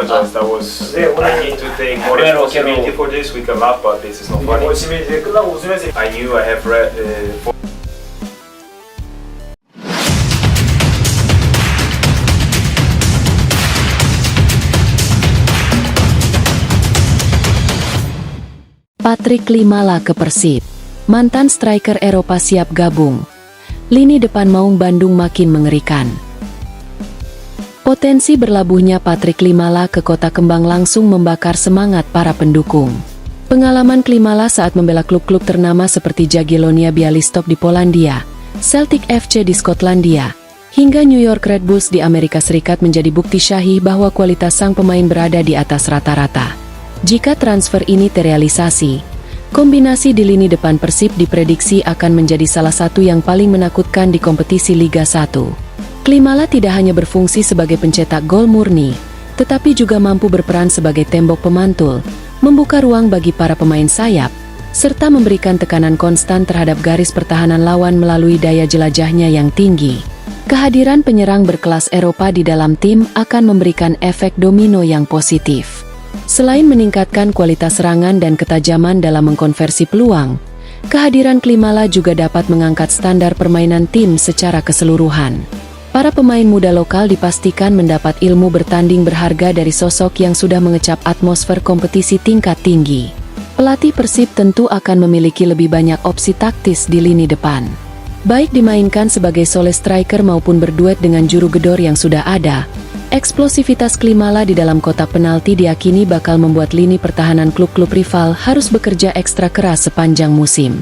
apologize. That was. I need to take more responsibility for this. We can laugh, but this is not funny. I knew I have read. Patrick Klimala ke Persib. Mantan striker Eropa siap gabung. Lini depan Maung Bandung makin mengerikan. Potensi berlabuhnya Patrick Klimala ke Kota Kembang langsung membakar semangat para pendukung. Pengalaman Klimala saat membela klub-klub ternama seperti Jagiellonia Białystok di Polandia, Celtic FC di Skotlandia, hingga New York Red Bulls di Amerika Serikat menjadi bukti syahih bahwa kualitas sang pemain berada di atas rata-rata. Jika transfer ini terrealisasi, kombinasi di lini depan Persib diprediksi akan menjadi salah satu yang paling menakutkan di kompetisi Liga 1. Klimala tidak hanya berfungsi sebagai pencetak gol murni, tetapi juga mampu berperan sebagai tembok pemantul, membuka ruang bagi para pemain sayap, serta memberikan tekanan konstan terhadap garis pertahanan lawan melalui daya jelajahnya yang tinggi. Kehadiran penyerang berkelas Eropa di dalam tim akan memberikan efek domino yang positif. Selain meningkatkan kualitas serangan dan ketajaman dalam mengkonversi peluang, kehadiran Klimala juga dapat mengangkat standar permainan tim secara keseluruhan. Para pemain muda lokal dipastikan mendapat ilmu bertanding berharga dari sosok yang sudah mengecap atmosfer kompetisi tingkat tinggi. Pelatih Persib tentu akan memiliki lebih banyak opsi taktis di lini depan. Baik dimainkan sebagai solo striker maupun berduet dengan juru gedor yang sudah ada, eksplosivitas Klimala di dalam kotak penalti diyakini bakal membuat lini pertahanan klub-klub rival harus bekerja ekstra keras sepanjang musim.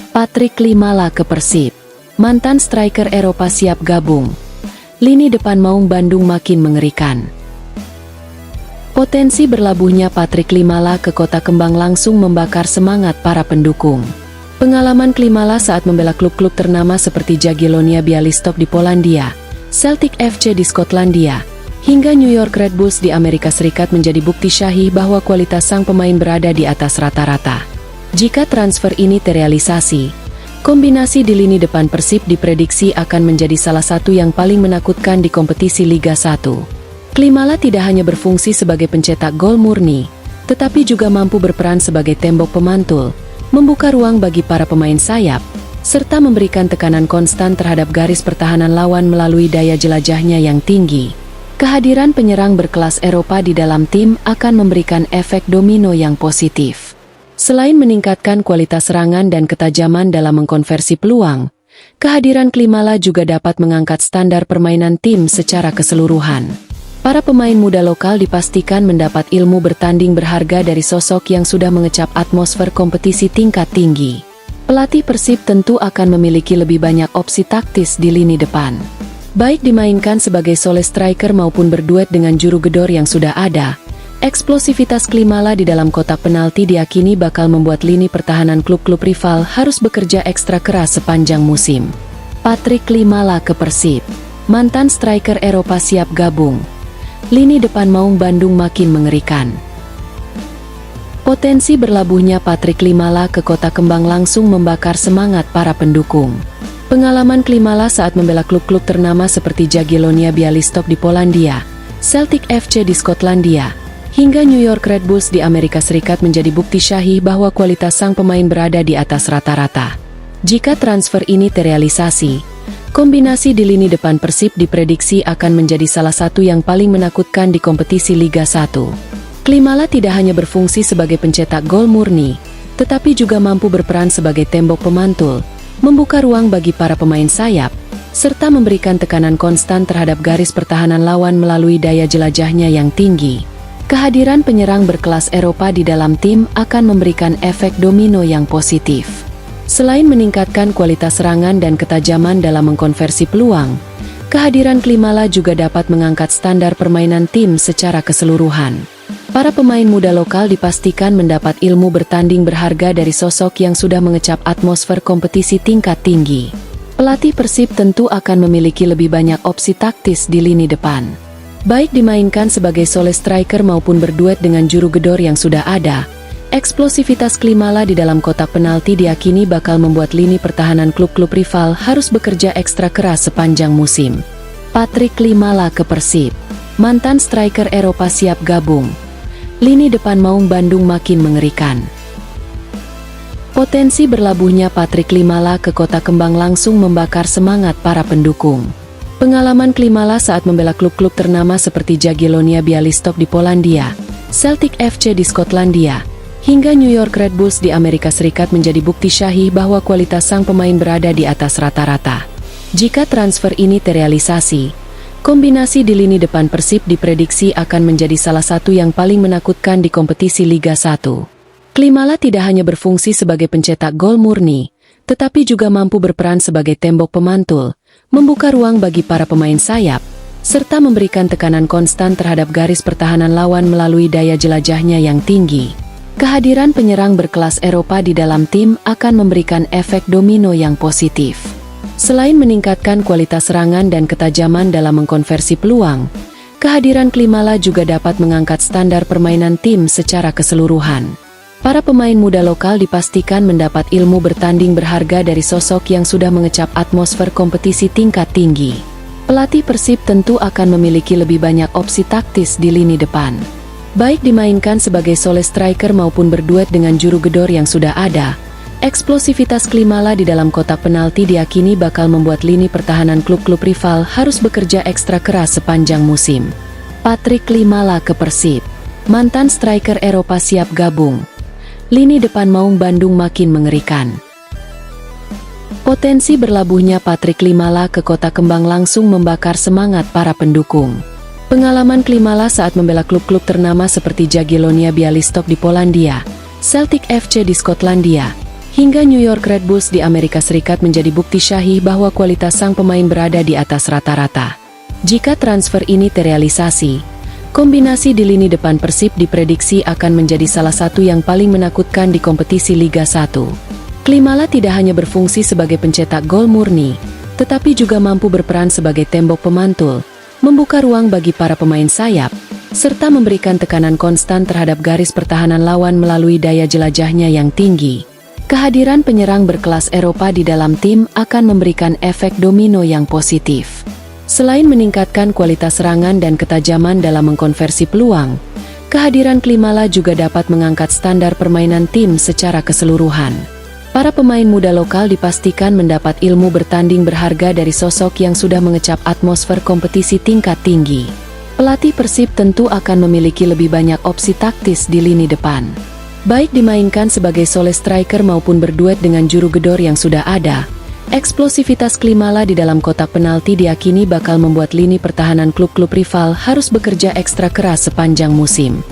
Patrick Klimala ke Persib. Mantan striker Eropa siap gabung. Lini depan Maung Bandung makin mengerikan. Potensi berlabuhnya Patrick Klimala ke Kota Kembang langsung membakar semangat para pendukung. Pengalaman Klimala saat membela klub-klub ternama seperti Jagiellonia Białystok di Polandia, Celtic FC di Skotlandia, hingga New York Red Bulls di Amerika Serikat menjadi bukti syahih bahwa kualitas sang pemain berada di atas rata-rata. Jika transfer ini terrealisasi, kombinasi di lini depan Persib diprediksi akan menjadi salah satu yang paling menakutkan di kompetisi Liga 1. Klimala tidak hanya berfungsi sebagai pencetak gol murni, tetapi juga mampu berperan sebagai tembok pemantul, membuka ruang bagi para pemain sayap, serta memberikan tekanan konstan terhadap garis pertahanan lawan melalui daya jelajahnya yang tinggi. Kehadiran penyerang berkelas Eropa di dalam tim akan memberikan efek domino yang positif. Selain meningkatkan kualitas serangan dan ketajaman dalam mengkonversi peluang, kehadiran Klimala juga dapat mengangkat standar permainan tim secara keseluruhan. Para pemain muda lokal dipastikan mendapat ilmu bertanding berharga dari sosok yang sudah mengecap atmosfer kompetisi tingkat tinggi. Pelatih Persib tentu akan memiliki lebih banyak opsi taktis di lini depan. Baik dimainkan sebagai solo striker maupun berduet dengan juru gedor yang sudah ada, eksplosivitas Klimala di dalam kotak penalti diyakini bakal membuat lini pertahanan klub-klub rival harus bekerja ekstra keras sepanjang musim. Patrick Klimala ke Persib. Mantan striker Eropa siap gabung. Lini depan Maung Bandung makin mengerikan. Potensi berlabuhnya Patrick Klimala ke Kota Kembang langsung membakar semangat para pendukung. Pengalaman Klimala saat membela klub-klub ternama seperti Jagiellonia Białystok di Polandia, Celtic FC di Skotlandia, hingga New York Red Bulls di Amerika Serikat menjadi bukti syahih bahwa kualitas sang pemain berada di atas rata-rata. Jika transfer ini terrealisasi, kombinasi di lini depan Persib diprediksi akan menjadi salah satu yang paling menakutkan di kompetisi Liga 1. Klimala tidak hanya berfungsi sebagai pencetak gol murni, tetapi juga mampu berperan sebagai tembok pemantul, membuka ruang bagi para pemain sayap, serta memberikan tekanan konstan terhadap garis pertahanan lawan melalui daya jelajahnya yang tinggi. Kehadiran penyerang berkelas Eropa di dalam tim akan memberikan efek domino yang positif. Selain meningkatkan kualitas serangan dan ketajaman dalam mengkonversi peluang, kehadiran Klimala juga dapat mengangkat standar permainan tim secara keseluruhan. Para pemain muda lokal dipastikan mendapat ilmu bertanding berharga dari sosok yang sudah mengecap atmosfer kompetisi tingkat tinggi. Pelatih Persib tentu akan memiliki lebih banyak opsi taktis di lini depan. Baik dimainkan sebagai solo striker maupun berduet dengan juru gedor yang sudah ada, Eksplosivitas Klimala di dalam kotak penalti diyakini bakal membuat lini pertahanan klub-klub rival harus bekerja ekstra keras sepanjang musim. Patrick Klimala ke Persib. Mantan striker Eropa siap gabung. Lini depan Maung Bandung makin mengerikan. Potensi berlabuhnya Patrick Klimala ke Kota Kembang langsung membakar semangat para pendukung. Pengalaman Klimala saat membela klub-klub ternama seperti Jagiellonia Białystok di Polandia, Celtic FC di Skotlandia, hingga New York Red Bulls di Amerika Serikat menjadi bukti syahih bahwa kualitas sang pemain berada di atas rata-rata. Jika transfer ini terrealisasi, kombinasi di lini depan Persib diprediksi akan menjadi salah satu yang paling menakutkan di kompetisi Liga 1. Klimala tidak hanya berfungsi sebagai pencetak gol murni, tetapi juga mampu berperan sebagai tembok pemantul, membuka ruang bagi para pemain sayap, serta memberikan tekanan konstan terhadap garis pertahanan lawan melalui daya jelajahnya yang tinggi. Kehadiran penyerang berkelas Eropa di dalam tim akan memberikan efek domino yang positif. Selain meningkatkan kualitas serangan dan ketajaman dalam mengkonversi peluang, kehadiran Klimala juga dapat mengangkat standar permainan tim secara keseluruhan. Para pemain muda lokal dipastikan mendapat ilmu bertanding berharga dari sosok yang sudah mengecap atmosfer kompetisi tingkat tinggi. Pelatih Persib tentu akan memiliki lebih banyak opsi taktis di lini depan. Baik dimainkan sebagai solo striker maupun berduet dengan juru gedor yang sudah ada, eksplosivitas Klimala di dalam kotak penalti diyakini bakal membuat lini pertahanan klub-klub rival harus bekerja ekstra keras sepanjang musim. Patrick Klimala ke Persib. Mantan striker Eropa siap gabung. Lini depan Maung Bandung makin mengerikan. Potensi berlabuhnya Patrick Klimala ke Kota Kembang langsung membakar semangat para pendukung. Pengalaman Klimala saat membela klub-klub ternama seperti Jagiellonia Białystok di Polandia, Celtic FC di Skotlandia, hingga New York Red Bulls di Amerika Serikat menjadi bukti syahih bahwa kualitas sang pemain berada di atas rata-rata. Jika transfer ini terrealisasi, kombinasi di lini depan Persib diprediksi akan menjadi salah satu yang paling menakutkan di kompetisi Liga 1. Klimala tidak hanya berfungsi sebagai pencetak gol murni, tetapi juga mampu berperan sebagai tembok pemantul, membuka ruang bagi para pemain sayap, serta memberikan tekanan konstan terhadap garis pertahanan lawan melalui daya jelajahnya yang tinggi. Kehadiran penyerang berkelas Eropa di dalam tim akan memberikan efek domino yang positif. Selain meningkatkan kualitas serangan dan ketajaman dalam mengkonversi peluang, kehadiran Klimala juga dapat mengangkat standar permainan tim secara keseluruhan. Para pemain muda lokal dipastikan mendapat ilmu bertanding berharga dari sosok yang sudah mengecap atmosfer kompetisi tingkat tinggi. Pelatih Persib tentu akan memiliki lebih banyak opsi taktis di lini depan. Baik dimainkan sebagai solo striker maupun berduet dengan juru gedor yang sudah ada, eksplosivitas Klimala di dalam kotak penalti diyakini bakal membuat lini pertahanan klub-klub rival harus bekerja ekstra keras sepanjang musim.